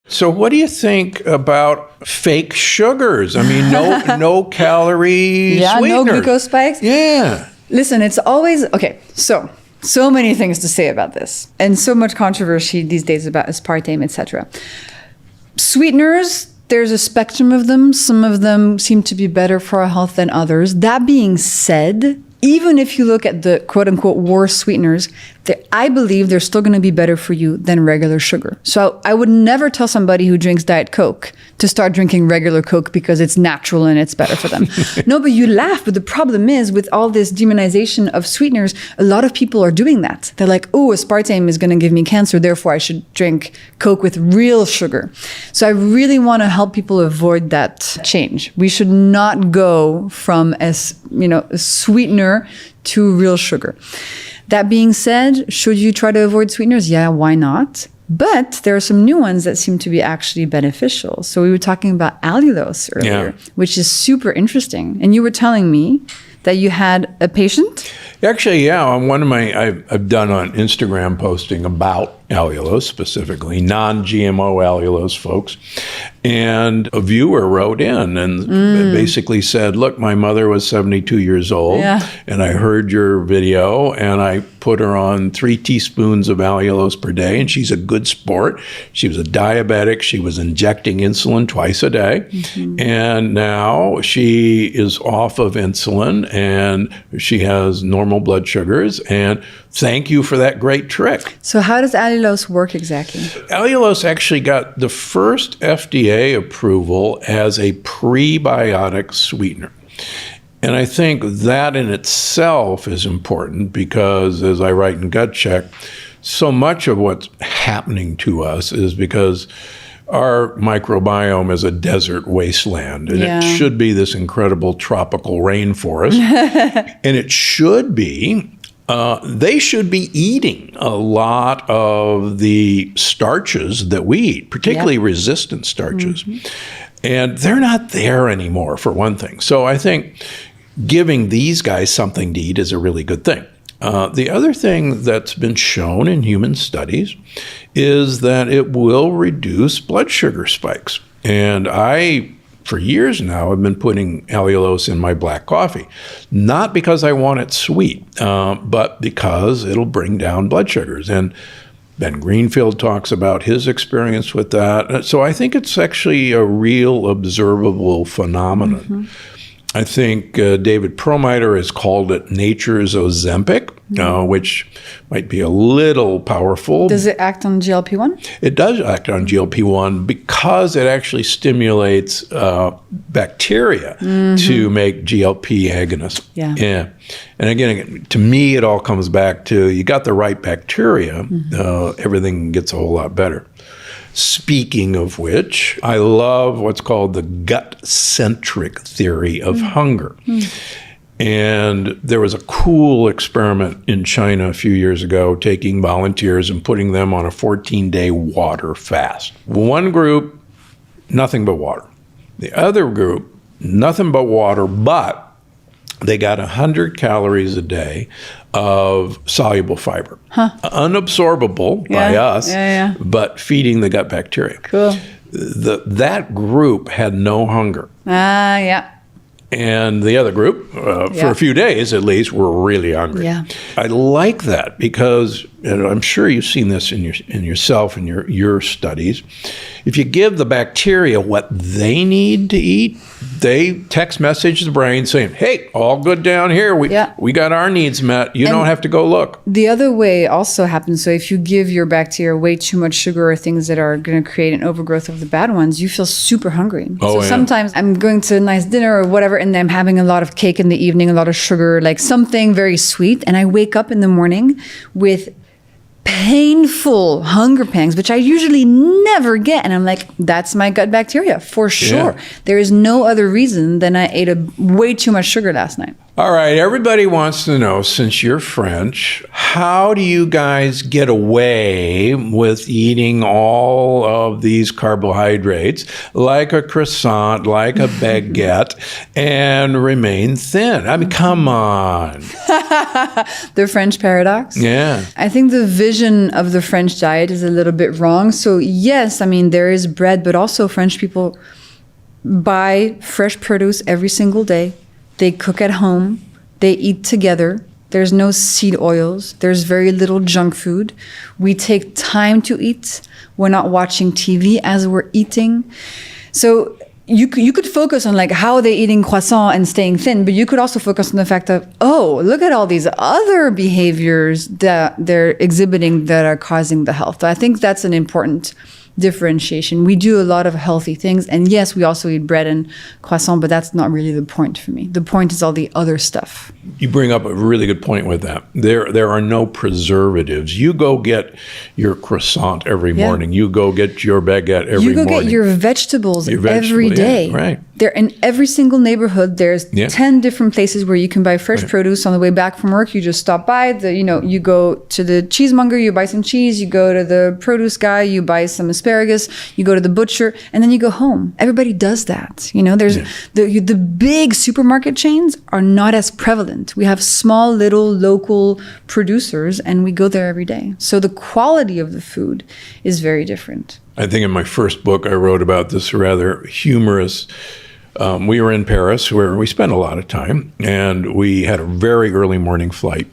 So what do you think about fake sugars? I mean, no calorie Yeah, sweeteners. no glucose spikes. Yeah. Listen, it's always, okay, so many things to say about this, and so much controversy these days about aspartame, etc. Sweeteners, there's a spectrum of them. Some of them seem to be better for our health than others. That being said, even if you look at the quote-unquote worst sweeteners, I believe they're still going to be better for you than regular sugar. So I would never tell somebody who drinks Diet Coke to start drinking regular Coke because it's natural and it's better for them. No, but you laugh. But the problem is, with all this demonization of sweeteners, a lot of people are doing that. They're like, oh, aspartame is going to give me cancer, therefore I should drink Coke with real sugar. So I really want to help people avoid that change. We should not go from a sweetener to real sugar. That being said, should you try to avoid sweeteners? Yeah, why not? But there are some new ones that seem to be actually beneficial. So we were talking about allulose earlier, which is super interesting. And you were telling me that you had a patient? Actually, yeah. On one of I've done on Instagram posting about allulose, specifically non-GMO allulose, folks. And a viewer wrote in and basically said, look, my mother was 72 years old, and I heard your video, and I put her on 3 teaspoons of allulose per day, and she's a good sport. She was a diabetic. She was injecting insulin twice a day, and now she is off of insulin, and she has normal blood sugars, and thank you for that great trick. So how does allulose work exactly? Allulose actually got the first FDA approval as a prebiotic sweetener. And I think that in itself is important because, as I write in Gut Check, so much of what's happening to us is because our microbiome is a desert wasteland, and it should be this incredible tropical rainforest. And it should be they should be eating a lot of the starches that we eat, particularly resistant starches. And they're not there anymore, for one thing. So I think giving these guys something to eat is a really good thing. The other thing that's been shown in human studies is that it will reduce blood sugar spikes. And for years now, I've been putting allulose in my black coffee, not because I want it sweet, but because it'll bring down blood sugars. And Ben Greenfield talks about his experience with that. So I think it's actually a real observable phenomenon. I think David Perlmutter has called it nature's Ozempic, which might be a little powerful. Does it act on GLP-1? It does act on GLP-1 because it actually stimulates bacteria to make GLP agonists. Yeah. And again, to me, it all comes back to you got the right bacteria, everything gets a whole lot better. Speaking of which, I love what's called the gut-centric theory of hunger. And there was a cool experiment in China a few years ago, taking volunteers and putting them on a 14-day water fast. One group, nothing but water. The other group, nothing but water, but they got 100 calories a day of soluble fiber. Unabsorbable by us, but feeding the gut bacteria. Cool. That group had no hunger. And the other group, for a few days at least, were really hungry. I like that because, and I'm sure you've seen this in yourself in your studies. If you give the bacteria what they need to eat, they text message the brain saying, hey, all good down here. We got our needs met. You don't have to go look. The other way also happens. So if you give your bacteria way too much sugar or things that are going to create an overgrowth of the bad ones, you feel super hungry. Sometimes I'm going to a nice dinner or whatever, and I'm having a lot of cake in the evening, a lot of sugar, like something very sweet. And I wake up in the morning with painful hunger pangs, which I usually never get. And I'm like, that's my gut bacteria for sure. There is no other reason than I ate way too much sugar last night. All right, everybody wants to know, since you're French, how do you guys get away with eating all of these carbohydrates, like a croissant, like a baguette, and remain thin? I mean, come on. The French paradox? Yeah. I think the vision of the French diet is a little bit wrong. So yes, I mean, there is bread, but also French people buy fresh produce every single day. They cook at home. They eat together. There's no seed oils. There's very little junk food. We take time to eat. We're not watching TV as we're eating. So you could focus on like how they're eating croissant and staying thin, but you could also focus on the fact of, oh, look at all these other behaviors that they're exhibiting that are causing the health. I think that's an important differentiation. We do a lot of healthy things, and yes, we also eat bread and croissant, but that's not really the point for me. The point is all the other stuff. You bring up a really good point with that. There are no preservatives. You go get your croissant every morning. You go get your baguette every morning. You go get your vegetables every day. Yeah, right. They're in every single neighborhood. There's 10 different places where you can buy fresh produce. On the way back from work, you just stop by. You go to the cheesemonger, you buy some cheese. You go to the produce guy, you buy some asparagus. You go to the butcher, and then you go home. Everybody does that. There's the big supermarket chains are not as prevalent. We have small, little, local producers, and we go there every day. So the quality of the food is very different. I think in my first book, I wrote about this rather humorous. We were in Paris, where we spent a lot of time, and we had a very early morning flight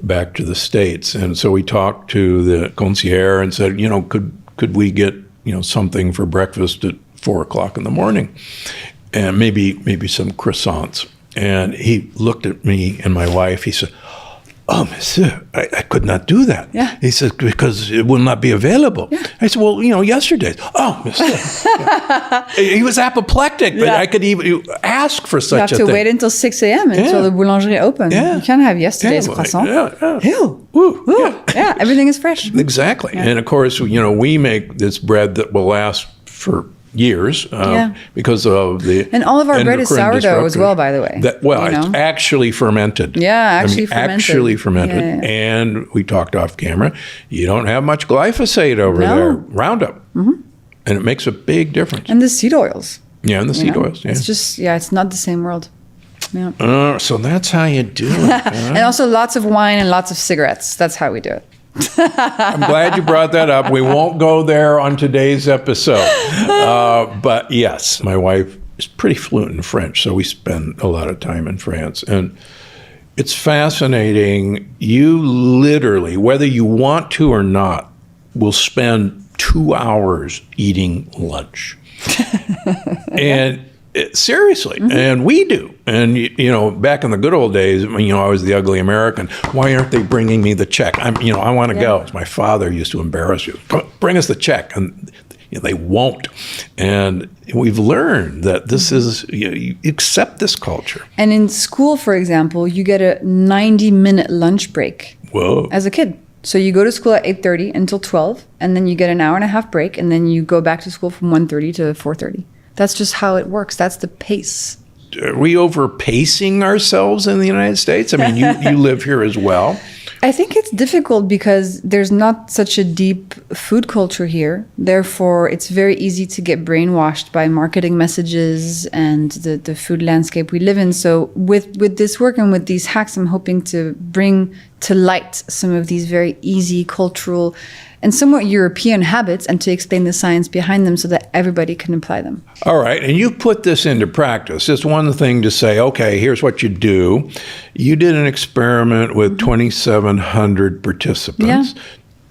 back to the States. And so we talked to the concierge and said, could we get something for breakfast at 4:00 in the morning, and maybe some croissants. And he looked at me and my wife. He said, "Oh, monsieur, I could not do that." Yeah. He said, "Because it will not be available." Yeah. I said, "Well, yesterday's." "Oh, monsieur." He was apoplectic, but I could even ask for such a thing. You have to wait until 6 a.m. until the boulangerie open. Yeah. You can't have yesterday's croissant. Ew. Woo. Yeah, everything is fresh. Exactly. Yeah. And of course, we make this bread that will last for years because of the and all of our bread is sourdough as well, by the way. It's actually fermented. Yeah, actually fermented. Yeah. And we talked off camera. You don't have much glyphosate over there, Roundup, and it makes a big difference. And the seed oils. Yeah, and the seed oils. Yeah. It's just it's not the same world. Yeah. So that's how you do it. And also lots of wine and lots of cigarettes. That's how we do it. I'm glad you brought that up. We won't go there on today's episode. But yes, my wife is pretty fluent in French, so we spend a lot of time in France. And it's fascinating. You literally, whether you want to or not, will spend 2 hours eating lunch. And seriously, and we do. And, back in the good old days, I was the ugly American. Why aren't they bringing me the check? I want to go. My father used to embarrass you. Bring us the check. And they won't. And we've learned that this is, you accept this culture. And in school, for example, you get a 90-minute lunch break. Whoa. As a kid. So you go to school at 8:30 until 12, and then you get an hour and a half break, and then you go back to school from 1:30 to 4:30. That's just how it works. That's the pace. Are we over-pacing ourselves in the United States? You live here as well. I think it's difficult because there's not such a deep food culture here. Therefore, it's very easy to get brainwashed by marketing messages and the food landscape we live in. So with this work and with these hacks, I'm hoping to bring to light some of these very easy cultural and somewhat European habits, and to explain the science behind them so that everybody can apply them. All right. And you put this into practice. It's one thing to say, okay, here's what you do. You did an experiment with 2,700 participants. Yeah.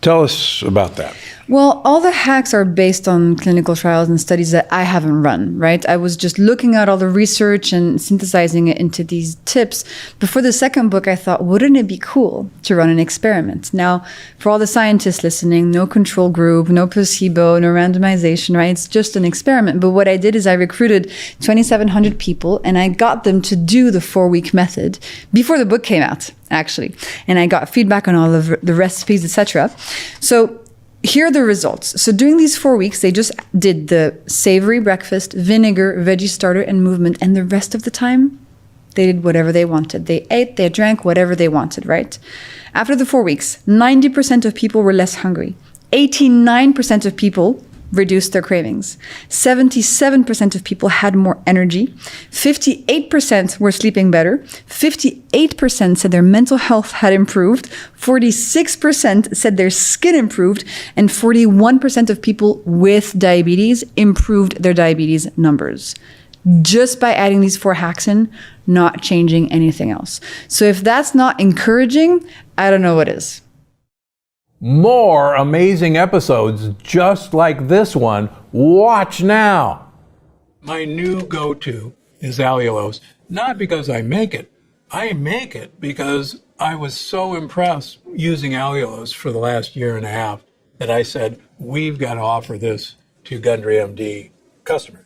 Tell us about that. Well, all the hacks are based on clinical trials and studies that I haven't run, right? I was just looking at all the research and synthesizing it into these tips. Before the second book, I thought, wouldn't it be cool to run an experiment? Now, for all the scientists listening, no control group, no placebo, no randomization, right? It's just an experiment. But what I did is I recruited 2,700 people, and I got them to do the 4-week method before the book came out, actually. And I got feedback on all of the recipes, etc. So here are the results. So during these 4 weeks, they just did the savory breakfast, vinegar, veggie starter, and movement. And the rest of the time, They did whatever they wanted. They ate, they drank, whatever they wanted, right? After the 4 weeks, 90% of people were less hungry. 89% of people reduced their cravings. 77% of people had more energy. 58% were sleeping better. 58% said their mental health had improved. 46% said their skin improved. And 41% of people with diabetes improved their diabetes numbers. Just by adding these 4 hacks in, not changing anything else. So if that's not encouraging, I don't know what is. More amazing episodes just like this one. Watch now. My new go-to is allulose, not because I make it. I make it because I was so impressed using allulose for the last year and a half that I said, we've got to offer this to Gundry MD customers.